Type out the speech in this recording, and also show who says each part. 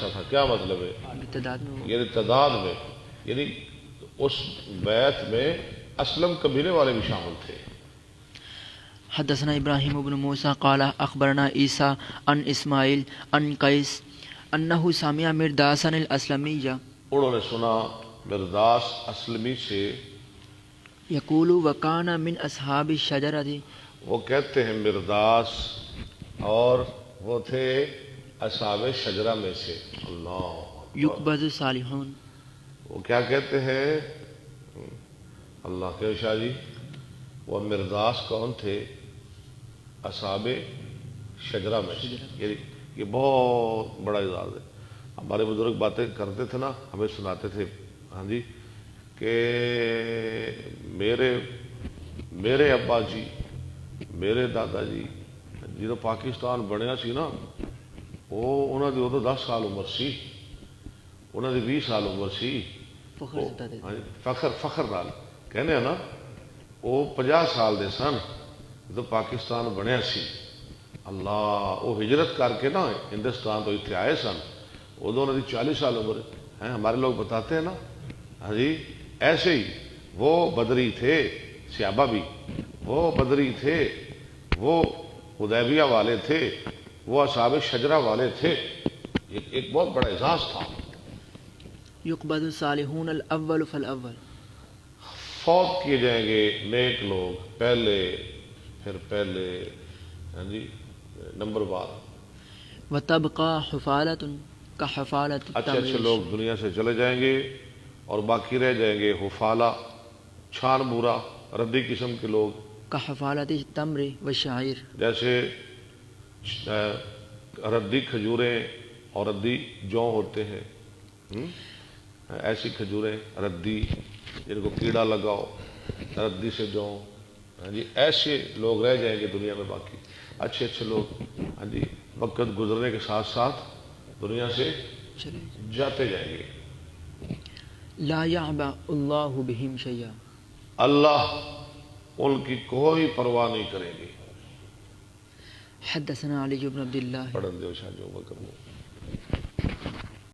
Speaker 1: ایسا تھا، کیا مطلب ہے؟ یعنی تعداد میں، یعنی اس بیعت میں اسلم قبیلے والے بھی شامل تھے۔
Speaker 2: حدثنا ابراہیم بن موسیٰ قال اخبرنا عیسیٰ عن اسماعیل عن قیس انہ سمع مرداسا الاسلمی
Speaker 1: انہوں نے سنا مرداس اسلمی سے
Speaker 2: یقول وکان من اصحاب الشجرۃ،
Speaker 1: وہ کہتے ہیں مرداس اور وہ تھے اصحاب شجرہ میں سے۔ اللہ
Speaker 2: یقبض الصالحون،
Speaker 1: وہ کیا کہتے ہیں؟ اللہ کے شاہ جی، وہ مرداس کون تھے؟ اصحاب شجرہ میں سے، یعنی یہ بہت بڑا اعزاز ہے۔ ہمارے بزرگ باتیں کرتے تھے نا، ہمیں سناتے تھے، ہاں جی، کہ میرے ابا جی، میرے دادا جی جدو پاکستان بنیا سی نا، وہ انہوں نے ادو 10 سال عمر سی، انہوں نے 20 سال عمر سی، فخر نال کہنے ہیں نا، وہ 50 سال دے سن جدو پاکستان بنیا سی۔ اللہ، وہ ہجرت کر کے نا ہندوستان تو اتنے آئے سن، ادو انہوں نے 40 سال عمر ہے۔ ہمارے لوگ بتاتے ہیں نا، ہاں جی، ایسے ہی وہ بدری تھے، صحابہ بھی وہ بدری تھے، وہ حدیبیہ والے تھے، وہ اصحاب شجرہ والے تھے۔ ایک بہت بڑا اعزاز تھا۔
Speaker 2: یقبض الصالحون الاول فالاول،
Speaker 1: فوت کیے جائیں گے نیک لوگ پہلے پھر پہلے، ہاں جی، نمبر بعد۔
Speaker 2: وتبقى حفالۃ کحفالۃ
Speaker 1: اچھے اچھے لوگ دنیا سے چلے جائیں گے اور باقی رہ جائیں گے حفالہ، چھان بورا، ردی قسم کے لوگ،
Speaker 2: کحفالۃ التمر والشعیر،
Speaker 1: جیسے ردی کھجوریں اور ردی جو ہوتے ہیں، ایسی کھجوریں ردی جن کو کیڑا لگاؤ، ردی سے جو، ہاں جی، ایسے لوگ رہ جائیں گے دنیا میں باقی، اچھے اچھے لوگ، ہاں جی، وقت گزرنے کے ساتھ ساتھ دنیا سے جاتے جائیں گے۔
Speaker 2: لا يعبأ اللہ بہم شیئا،
Speaker 1: اللہ ان کی کوئی پرواہ نہیں کریں گے۔
Speaker 2: حدثنا علی بن عبد اللہ
Speaker 1: پڑھن دیو شاہ جو بکر